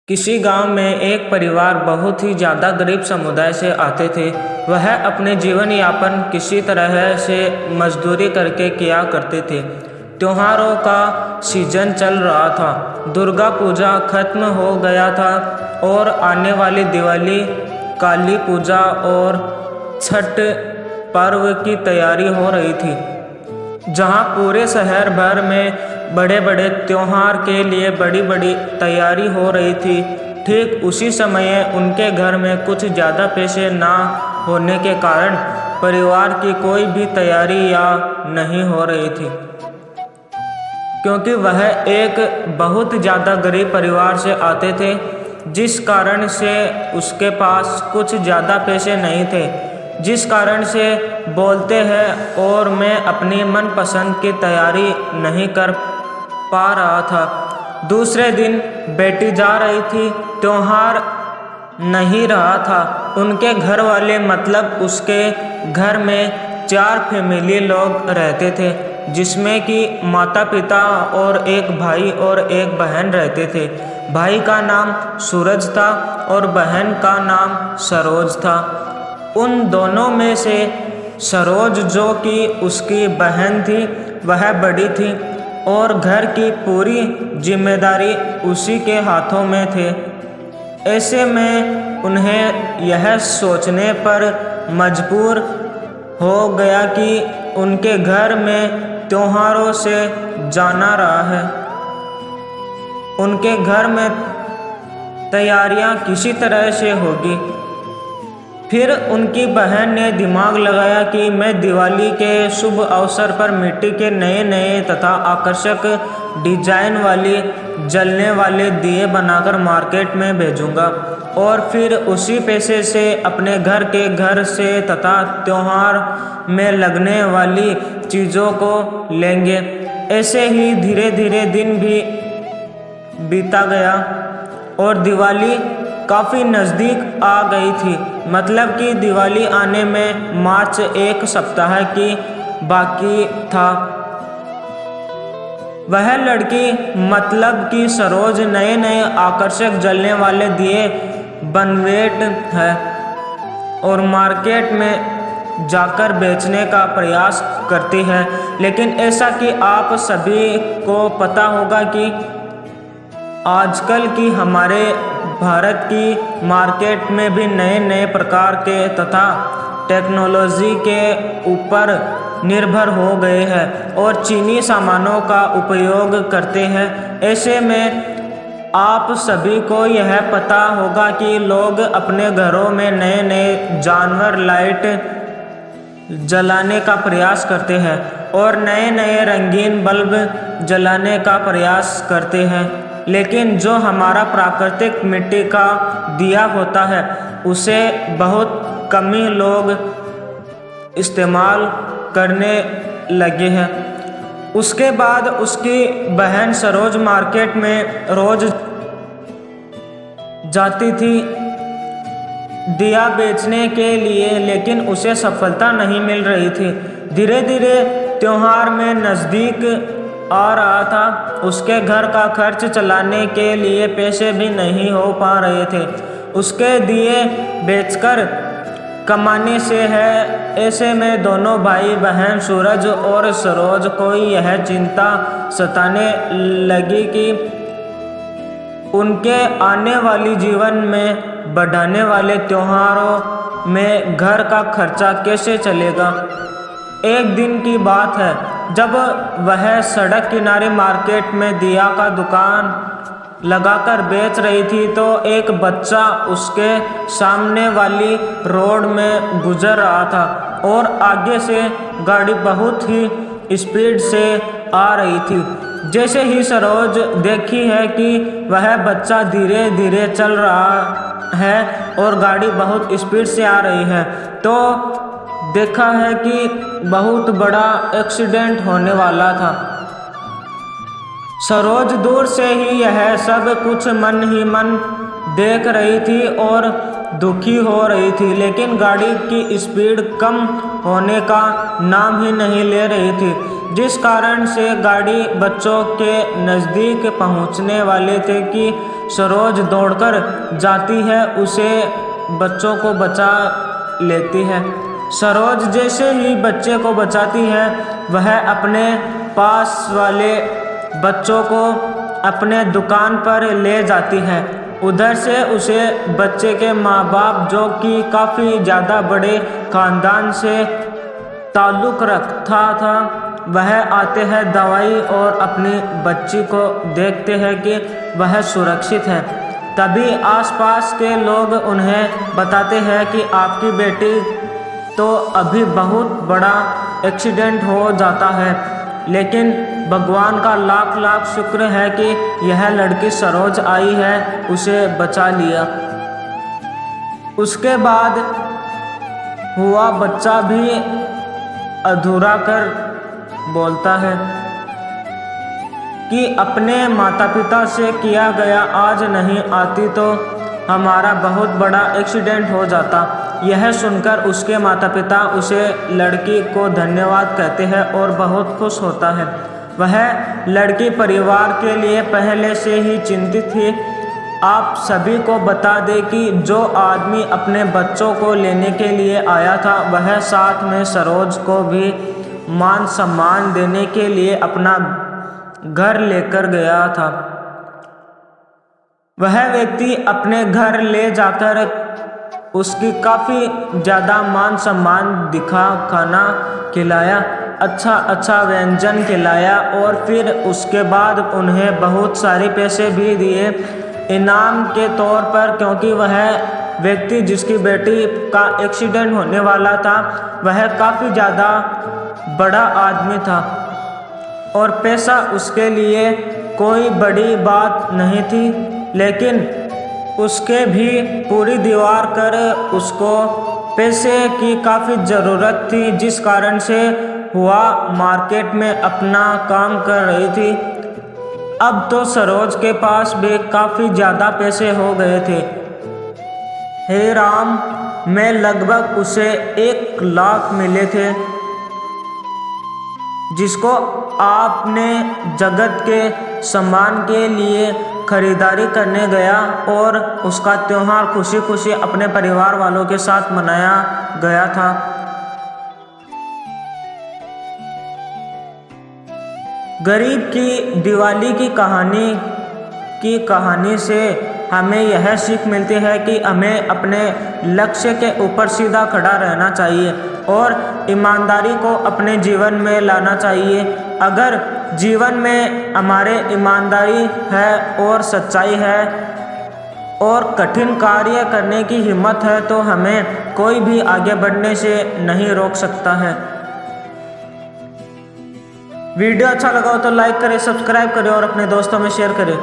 किसी गांव में एक परिवार बहुत ही ज़्यादा गरीब समुदाय से आते थे। वह अपने जीवन यापन किसी तरह से मजदूरी करके किया करते थे। त्योहारों का सीजन चल रहा था। दुर्गा पूजा खत्म हो गया था और आने वाली दिवाली, काली पूजा और छठ पर्व की तैयारी हो रही थी। जहां पूरे शहर भर में बड़े बड़े त्योहार के लिए बड़ी बड़ी तैयारी हो रही थी, ठीक उसी समय उनके घर में कुछ ज़्यादा पैसे ना होने के कारण परिवार की कोई भी तैयारी या नहीं हो रही थी, क्योंकि वह एक बहुत ज़्यादा गरीब परिवार से आते थे, जिस कारण से उसके पास कुछ ज़्यादा पैसे नहीं थे, जिस कारण से बोलते हैं और मैं अपनी मनपसंद की तैयारी नहीं कर पा रहा था। दूसरे दिन बेटी जा रही थी, त्योहार नहीं रहा था। उनके घर वाले मतलब उसके घर में 4 फैमिली लोग रहते थे, जिसमें कि माता पिता और एक भाई और एक बहन रहते थे। भाई का नाम सूरज था और बहन का नाम सरोज था। उन दोनों में से सरोज, जो कि उसकी बहन थी, वह बड़ी थी और घर की पूरी जिम्मेदारी उसी के हाथों में थे। ऐसे में उन्हें यह सोचने पर मजबूर हो गया कि उनके घर में त्योहारों से जाना रहा है। उनके घर में तैयारियां किसी तरह से होगी। फिर उनकी बहन ने दिमाग लगाया कि मैं दिवाली के शुभ अवसर पर मिट्टी के नए नए तथा आकर्षक डिजाइन वाली जलने वाले दिए बनाकर मार्केट में भेजूंगा और फिर उसी पैसे से अपने घर से तथा त्योहार में लगने वाली चीज़ों को लेंगे। ऐसे ही धीरे धीरे दिन भी बीता गया और दिवाली काफ़ी नज़दीक आ गई थी। मतलब कि दिवाली आने में मार्च 1 सप्ताह की बाकी था। वह लड़की मतलब कि सरोज नए नए आकर्षक जलने वाले दिए बनवेट है और मार्केट में जाकर बेचने का प्रयास करती है। लेकिन ऐसा कि आप सभी को पता होगा कि आजकल की हमारे भारत की मार्केट में भी नए नए प्रकार के तथा टेक्नोलॉजी के ऊपर निर्भर हो गए हैं और चीनी सामानों का उपयोग करते हैं। ऐसे में आप सभी को यह पता होगा कि लोग अपने घरों में नए नए जानवर लाइट जलाने का प्रयास करते हैं और नए नए रंगीन बल्ब जलाने का प्रयास करते हैं। लेकिन जो हमारा प्राकृतिक मिट्टी का दिया होता है, उसे बहुत कम ही लोग इस्तेमाल करने लगे हैं। उसके बाद उसकी बहन सरोज मार्केट में रोज जाती थी दिया बेचने के लिए, लेकिन उसे सफलता नहीं मिल रही थी। धीरे धीरे त्योहार में नज़दीक आ रहा था। उसके घर का खर्च चलाने के लिए पैसे भी नहीं हो पा रहे थे। उसके दिए बेचकर कमाने से है। ऐसे में दोनों भाई बहन सूरज और सरोज को यह चिंता सताने लगी कि उनके आने वाली जीवन में बढ़ाने वाले त्योहारों में घर का खर्चा कैसे चलेगा। एक दिन की बात है, जब वह सड़क किनारे मार्केट में दिया का दुकान लगाकर बेच रही थी, तो एक बच्चा उसके सामने वाली रोड में गुजर रहा था और आगे से गाड़ी बहुत ही स्पीड से आ रही थी। जैसे ही सरोज देखी है कि वह बच्चा धीरे धीरे चल रहा है और गाड़ी बहुत स्पीड से आ रही है, तो देखा है कि बहुत बड़ा एक्सीडेंट होने वाला था। सरोज दूर से ही यह सब कुछ मन ही मन देख रही थी और दुखी हो रही थी, लेकिन गाड़ी की स्पीड कम होने का नाम ही नहीं ले रही थी। जिस कारण से गाड़ी बच्चों के नज़दीक पहुंचने वाले थे कि सरोज दौड़कर जाती है, उसे बच्चों को बचा लेती है। सरोज जैसे ही बच्चे को बचाती है, वह अपने पास वाले बच्चों को अपने दुकान पर ले जाती है। उधर से उसे बच्चे के माँ बाप, जो कि काफ़ी ज़्यादा बड़े ख़ानदान से ताल्लुक़ रखता था, वह आते हैं दवाई और अपनी बच्ची को देखते हैं कि वह सुरक्षित है। तभी आसपास के लोग उन्हें बताते हैं कि आपकी बेटी तो अभी बहुत बड़ा एक्सीडेंट हो जाता है, लेकिन भगवान का लाख लाख शुक्र है कि यह लड़की सरोज आई है, उसे बचा लिया। उसके बाद हुआ बच्चा भी अधूरा कर बोलता है कि अपने माता पिता से किया गया आज नहीं आती तो हमारा बहुत बड़ा एक्सीडेंट हो जाता। यह सुनकर उसके माता पिता उसे लड़की को धन्यवाद कहते हैं और बहुत खुश होता है। वह लड़की परिवार के लिए पहले से ही चिंतित थी। आप सभी को बता दें कि जो आदमी अपने बच्चों को लेने के लिए आया था, वह साथ में सरोज को भी मान सम्मान देने के लिए अपना घर लेकर गया था। वह व्यक्ति अपने घर ले जाकर उसकी काफ़ी ज़्यादा मान सम्मान दिखा, खाना खिलाया, अच्छा व्यंजन खिलाया और फिर उसके बाद उन्हें बहुत सारे पैसे भी दिए इनाम के तौर पर, क्योंकि वह व्यक्ति जिसकी बेटी का एक्सीडेंट होने वाला था, वह काफ़ी ज़्यादा बड़ा आदमी था और पैसा उसके लिए कोई बड़ी बात नहीं थी, लेकिन उसके भी पूरी दीवार कर उसको पैसे की काफ़ी ज़रूरत थी, जिस कारण से हुआ मार्केट में अपना काम कर रही थी। अब तो सरोज के पास भी काफ़ी ज़्यादा पैसे हो गए थे। हे राम, में लगभग उसे 1 लाख मिले थे, जिसको आपने जगत के सामान के लिए खरीदारी करने गया और उसका त्योहार खुशी खुशी अपने परिवार वालों के साथ मनाया गया था। गरीब की दिवाली की कहानी से हमें यह सीख मिलती है कि हमें अपने लक्ष्य के ऊपर सीधा खड़ा रहना चाहिए और ईमानदारी को अपने जीवन में लाना चाहिए। अगर जीवन में हमारे ईमानदारी है और सच्चाई है और कठिन कार्य करने की हिम्मत है, तो हमें कोई भी आगे बढ़ने से नहीं रोक सकता है। वीडियो अच्छा लगा हो तो लाइक करें, सब्सक्राइब करें और अपने दोस्तों में शेयर करें।